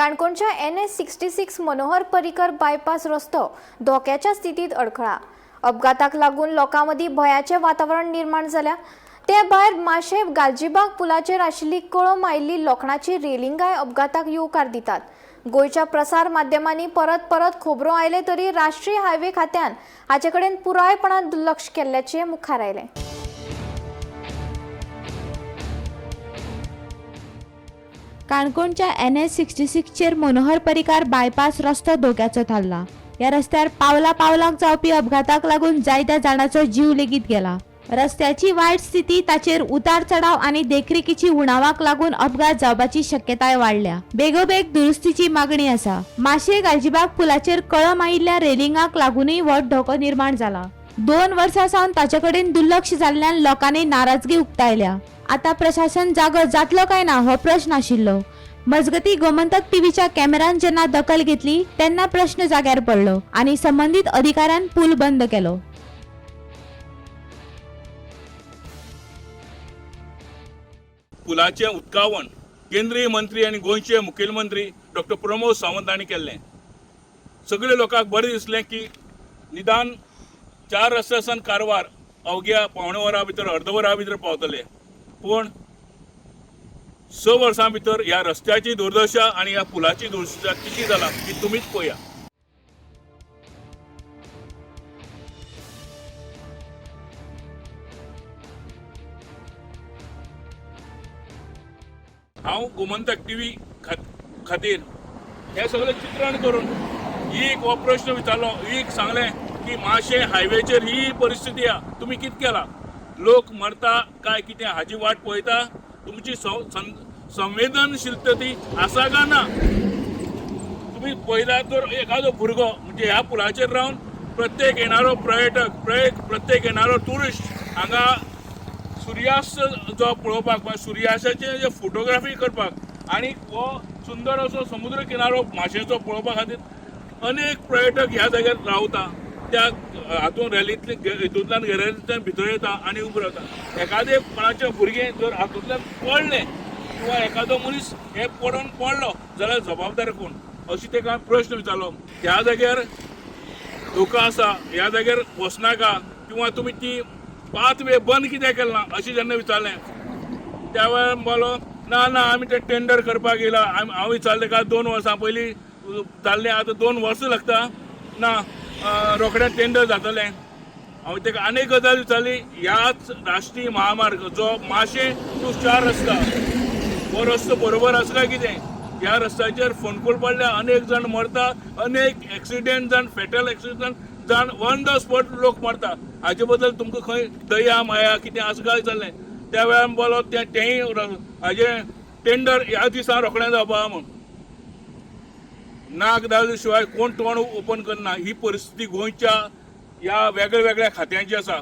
काणकोणच्या NH-66 Manohar Parrikar bypass रस्तो धोक्याच्या स्थितीत अडखळा। अपघाताक लागून लोकांमदी भयाचे वातावरण निर्माण झाल्या। ते भायर माशे गालजीबाग पुलाचेर आशिल्ली कळम आयिल्ली लोखणाची रेलिंगाय अपघाताक येवकार दितात। गोयच्या प्रसार माध्यमांनी परत खबरो आयले तरी राष्ट्रीय हायवे खात्यान हाचे कडेन पुरायपणान दुर्लक्ष केल्ल्याचे मुखार आयले। काणकोणच्या NH-66 chair Manohar Parrikar bypass रस्तो धोक्याचो थारला। या रस्त्यार पावलाक जावपी अपघाताक लागून जायत्या जाणांचो जीव लेगीत गेला। रस्त्याची वायट स्थिती, ताचेर उतार चढाव आनी देखरेखीची उणावाक लागून अपघात जावपाची शक्यताय वाडल्या। बेगोबेग दुरुस्तीची मागणी आसा। माशे गालजीबाग पुलाचेर कळम आयिल्ल्या रेलिंगाक लागूनय व्हड धोको निर्माण जाला। 2 वर्सां सावन ताचे कडेन दुर्लक्ष जाल्ल्यान लोकांनी नाराजगी उक्तायल्या। आता प्रशासन जागो जातलो काय ना हो प्रश्न आशिल्लो। मजगती गोमंतक टीव्हीच्या कॅमेरान जेन्ना दखल घेतली तेन्ना प्रश्न जाग्यार पडलो आनी संबंधित अधिकाऱ्यान पूल बंद केलो। पुलाचे उदकावण केंद्रीय मंत्री आणि गोंयचे मुखेलमंत्री डॉ. प्रमोद सावंत हांणी केल्लें। सगळे लोकांक बरें दिसलें की निदान 4 रस्त्यासान कारवार अवघ्या पावणे वरा भितर अर्दवरा भितर पावतले। पण 6 वर्सां भितर ह्या रस्त्याची दुर्दशा आणि ह्या पुलाची दुर्दशा किती जाला ती तुमीच पळया। हांव गोमंतक टीव्ही खातीर हे सगळें चित्रण करून एक हो प्रश्न विचारलो, एक सांगलें की माशे हायवेचेर ही परिस्थिती हा, तुमी कितें केला? लोक मरता काय कितें हाची वाट पळयता? तुमची संवेदनशीलता ती आसा काय ना? तुम्ही पळयला तर एखादो भुरगो म्हणजे ह्या पुलाचेर रावन प्रत्येक येणारो पर्यटक प्रत्येक येणारो टुरिस्ट हांगा सूर्यास्त जो पळोवपाक वा सूर्यास्ताचे जे फोटोग्राफी करपाक आणि हो सुंदर असो समुद्र किनारो माशेचो पळोवपा खातीर अनेक पर्यटक ह्या जाग्यार रावता। त्या हातून हितूंतल्यान गॅलरींतल्यान भितर येता आनी उबो रावता। एखादे कोणाचें भुरगें जर हातूंतल्यान पडलें किंवा एखादो मनीस हे पडून पडलो जाल्यार जबाबदार कोण? अशी ताका प्रश्न विचारलो। ह्या जाग्यार धोको आसा, ह्या जाग्यार वचनाका किंवा तुमी ती पाथवे बंद कित्याक केलें ना अशें जेन्ना विचारलें त्या वेळार म्हणलो ना आमी ते टेंडर करपाक येयला। हांव विचारलें का 2 वर्सां पयलीं जाल्लें, आतां 2 वर्सां लागता ना रोखडें टेंडर जातलें। हांवें ताका आनी गजाल विचारली, ह्याच राष्ट्रीय महामार्ग जो माशे टू 4 रस्ता हो रस्तो बरोबर आसा काय कितें? ह्या रस्त्याचेर फोंडकूल पडल्या, अनेक जण मरता, अनेक एक्सिडेंट जावन फॅटल एक्सिडेंट जावन ऑन द स्पॉट लोक मरता। हाचे बद्दल तुमकां खंय दया माया कितें आसा काय जाल्लें? त्या वेळार बोलो तेंय हाजें टेंडर ह्या दिसा रोखडें जावपा म्हूण। नाक दाले शिवाय कोण तोंड ओपन करना। ही परिस्थिती गोंयच्या ह्या वेगळ्या खात्यांची आसा।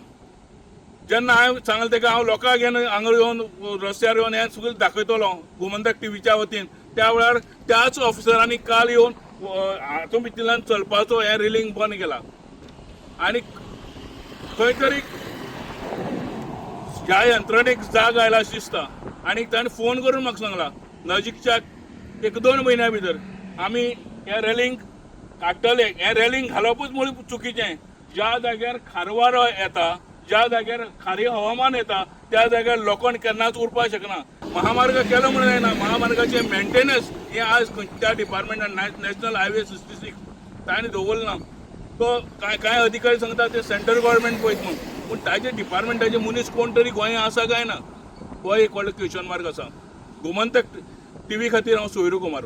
जेन्ना हांवें सांगलें ताका हांव लोकांक हांगा येवन रस्त्यार येवन हें सगळें दाखयतलो गोमंतक टीव्हीच्या वतीन, त्या वेळार त्याच ऑफिसरांनी काल येवन हातूंत भितरल्यान चलपाचो हें रेलिंग बंद केला आनी खंय तरी ह्या यंत्रणेक जाग आयला अशें दिसता। आनी ताणें फोन करून म्हाका सांगला नजीकच्या 1-2 म्हयन्या भितर आमी हें रेलिंग काडटले। हें रेलिंग घालपूच म्हूण चुकीचें। ज्या जाग्यार खारो वारो येता, ज्या जाग्यार खारें हवामान येता त्या जाग्यार लोकांक केन्नाच उरपाक शकना। महामार्ग केलो म्हणून जायना, महामार्गाचे मेंटेनन्स हें आज खंयच्या डिपार्टमेंटान नॅशनल हायवे 66 ताणें दवरना। तो कांय अधिकारी सांगता ते सेंट्रल गव्हर्मेंट पळयत म्हणून, पूण ताचे डिपार्टमेंटाचे मनीस कोण तरी गोंयांत आसा काय ना हो एक व्हडलो क्वेश्चन मार्क आसा। गोमंतक टीव्ही खातीर हांव सोयरू कुमार।